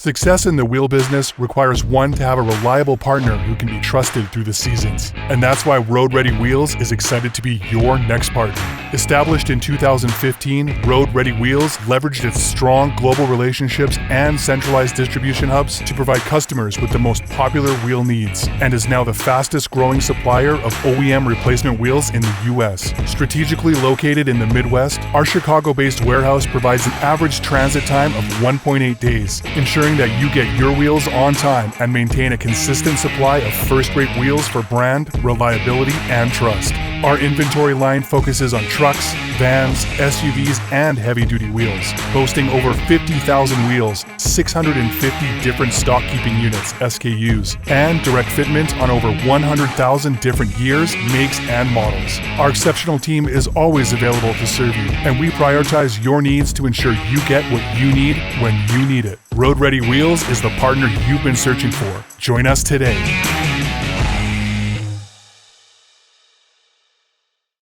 Success in the wheel business requires one to have a reliable partner who can be trusted through the seasons. And that's why Road Ready Wheels is excited to be your next partner. Established in 2015, Road Ready Wheels leveraged its strong global relationships and centralized distribution hubs to provide customers with the most popular wheel needs, and is now the fastest growing supplier of OEM replacement wheels in the US. Strategically located in the Midwest, our Chicago-based warehouse provides an average transit time of 1.8 days, ensuring that you get your wheels on time and maintain a consistent supply of first-rate wheels for brand, reliability, and trust. Our inventory line focuses on trucks, vans, SUVs, and heavy-duty wheels, boasting over 50,000 wheels, 650 different stock-keeping units, SKUs, and direct fitment on over 100,000 different years, makes, and models. Our exceptional team is always available to serve you, and we prioritize your needs to ensure you get what you need when you need it. Road Ready Wheels is the partner you've been searching for. Join us today.